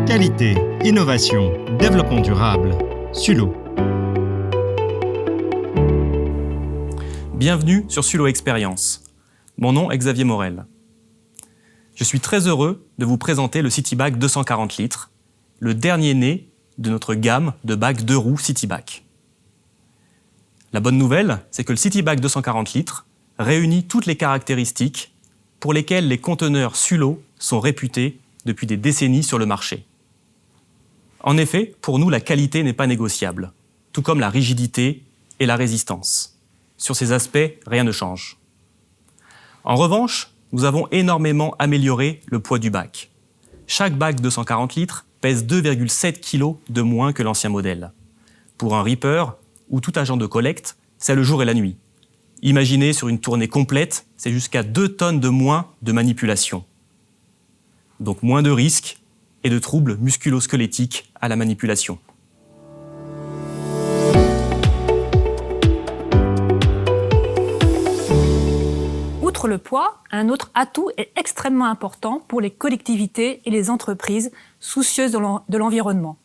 Qualité, innovation, développement durable. Sulo. Bienvenue sur Sulo Expérience. Mon nom est Xavier Morel. Je suis très heureux de vous présenter le CityBac 240 litres, le dernier né de notre gamme de bacs 2 roues CityBac. La bonne nouvelle, c'est que le CityBac 240 litres réunit toutes les caractéristiques pour lesquelles les conteneurs Sulo sont réputés depuis des décennies sur le marché. En effet, pour nous, la qualité n'est pas négociable, tout comme la rigidité et la résistance. Sur ces aspects, rien ne change. En revanche, nous avons énormément amélioré le poids du bac. Chaque bac 240 litres pèse 2,7 kg de moins que l'ancien modèle. Pour un Reaper ou tout agent de collecte, c'est le jour et la nuit. Imaginez sur une tournée complète, c'est jusqu'à 2 tonnes de moins de manipulation. Donc moins de risques et de troubles musculo-squelettiques à la manipulation. Outre le poids, un autre atout est extrêmement important pour les collectivités et les entreprises soucieuses de l'environnement.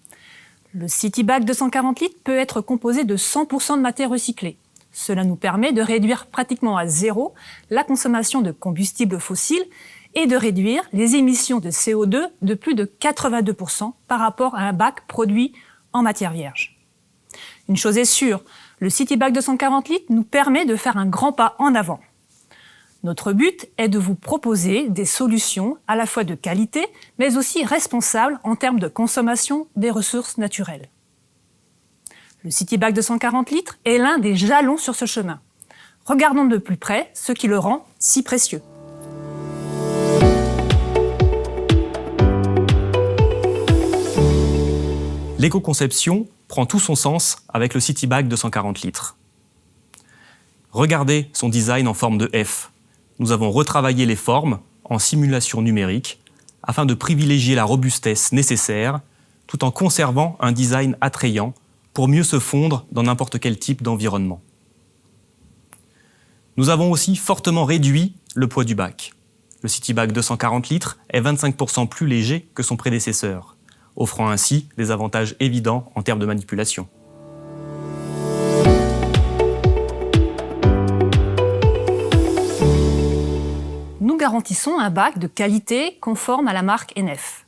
Le CityBac 240 litres peut être composé de 100% de matière recyclée. Cela nous permet de réduire pratiquement à zéro la consommation de combustibles fossiles et de réduire les émissions de CO2 de plus de 82% par rapport à un bac produit en matière vierge. Une chose est sûre, le CityBac 240 litres nous permet de faire un grand pas en avant. Notre but est de vous proposer des solutions à la fois de qualité, mais aussi responsables en termes de consommation des ressources naturelles. Le CityBac 240 litres est l'un des jalons sur ce chemin. Regardons de plus près ce qui le rend si précieux. L'éco-conception prend tout son sens avec le CityBac 240 litres. Regardez son design en forme de F. Nous avons retravaillé les formes en simulation numérique afin de privilégier la robustesse nécessaire tout en conservant un design attrayant pour mieux se fondre dans n'importe quel type d'environnement. Nous avons aussi fortement réduit le poids du bac. Le CityBac 240 litres est 25% plus léger que son prédécesseur, offrant ainsi des avantages évidents en termes de manipulation. Nous garantissons un bac de qualité conforme à la marque NF.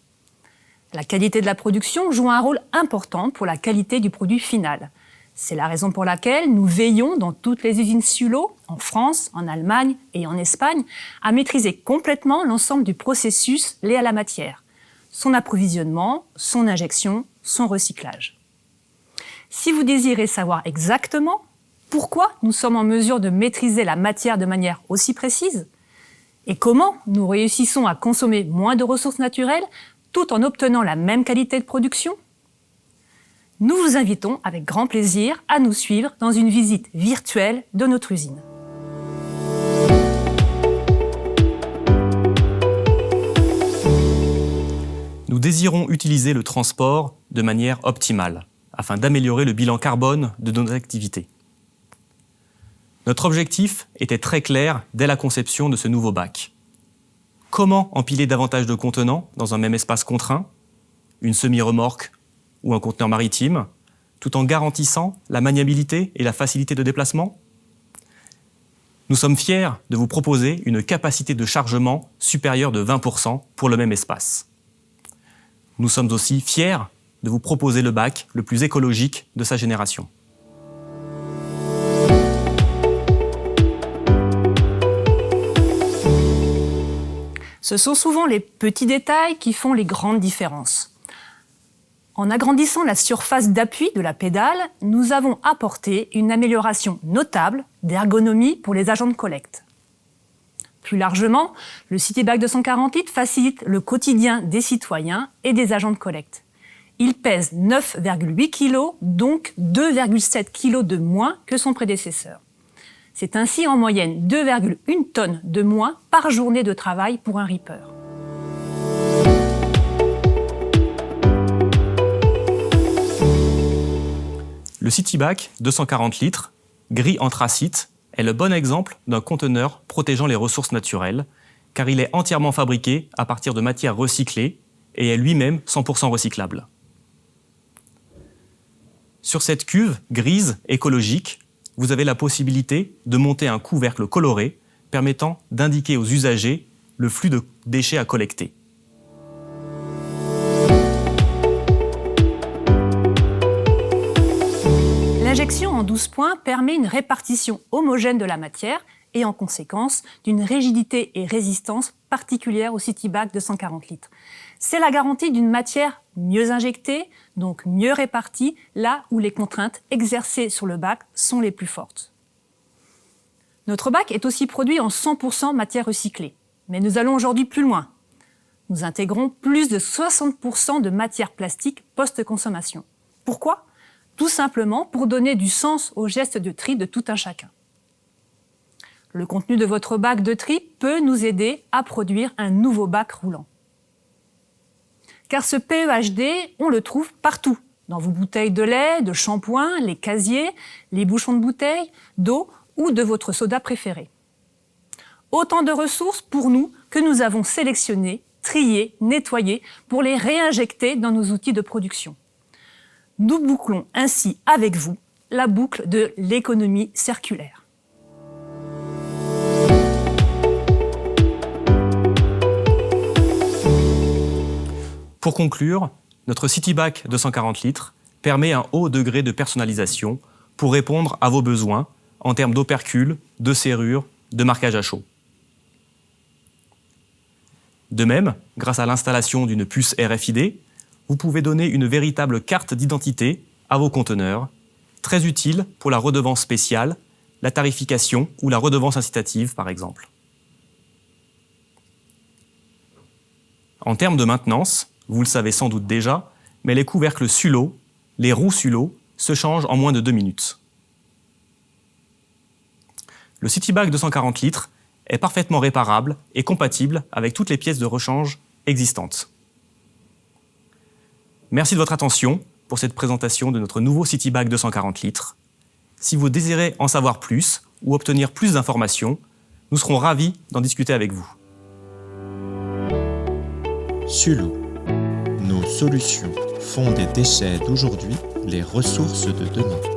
La qualité de la production joue un rôle important pour la qualité du produit final. C'est la raison pour laquelle nous veillons dans toutes les usines Sulo, en France, en Allemagne et en Espagne, à maîtriser complètement l'ensemble du processus lié à la matière, son approvisionnement, son injection, son recyclage. Si vous désirez savoir exactement pourquoi nous sommes en mesure de maîtriser la matière de manière aussi précise, et comment nous réussissons à consommer moins de ressources naturelles tout en obtenant la même qualité de production, nous vous invitons avec grand plaisir à nous suivre dans une visite virtuelle de notre usine. Nous désirons utiliser le transport de manière optimale afin d'améliorer le bilan carbone de nos activités. Notre objectif était très clair dès la conception de ce nouveau bac. Comment empiler davantage de contenants dans un même espace contraint, une semi-remorque ou un conteneur maritime, tout en garantissant la maniabilité et la facilité de déplacement? Nous sommes fiers de vous proposer une capacité de chargement supérieure de 20% pour le même espace. Nous sommes aussi fiers de vous proposer le bac le plus écologique de sa génération. Ce sont souvent les petits détails qui font les grandes différences. En agrandissant la surface d'appui de la pédale, nous avons apporté une amélioration notable d'ergonomie pour les agents de collecte. Plus largement, le CityBac 240 litres facilite le quotidien des citoyens et des agents de collecte. Il pèse 9,8 kg, donc 2,7 kg de moins que son prédécesseur. C'est ainsi en moyenne 2,1 tonnes de moins par journée de travail pour un Reaper. Le CityBac 240 litres, gris anthracite, est le bon exemple d'un conteneur protégeant les ressources naturelles, car il est entièrement fabriqué à partir de matières recyclées et est lui-même 100% recyclable. Sur cette cuve grise écologique, vous avez la possibilité de monter un couvercle coloré permettant d'indiquer aux usagers le flux de déchets à collecter. L'injection en 12 points permet une répartition homogène de la matière et en conséquence d'une rigidité et résistance particulières au CityBag de 140 litres. C'est la garantie d'une matière mieux injectée, donc mieux répartie, là où les contraintes exercées sur le bac sont les plus fortes. Notre bac est aussi produit en 100% matière recyclée, mais nous allons aujourd'hui plus loin. Nous intégrons plus de 60% de matière plastique post-consommation. Pourquoi ? Tout simplement pour donner du sens au geste de tri de tout un chacun. Le contenu de votre bac de tri peut nous aider à produire un nouveau bac roulant. Car ce PEHD, on le trouve partout, dans vos bouteilles de lait, de shampoing, les casiers, les bouchons de bouteilles, d'eau ou de votre soda préféré. Autant de ressources pour nous que nous avons sélectionnées, triées, nettoyées pour les réinjecter dans nos outils de production. Nous bouclons ainsi avec vous la boucle de l'économie circulaire. Pour conclure, notre CityBag 240 litres permet un haut degré de personnalisation pour répondre à vos besoins en termes d'opercules, de serrures, de marquage à chaud. De même, grâce à l'installation d'une puce RFID, vous pouvez donner une véritable carte d'identité à vos conteneurs, très utile pour la redevance spéciale, la tarification ou la redevance incitative par exemple. En termes de maintenance, vous le savez sans doute déjà, mais les couvercles Sullo, les roues Sullo, se changent en moins de 2 minutes. Le CityBag 240 litres est parfaitement réparable et compatible avec toutes les pièces de rechange existantes. Merci de votre attention pour cette présentation de notre nouveau CityBag 240 litres. Si vous désirez en savoir plus ou obtenir plus d'informations, nous serons ravis d'en discuter avec vous. Sullo. Nos solutions font des déchets d'aujourd'hui les ressources de demain.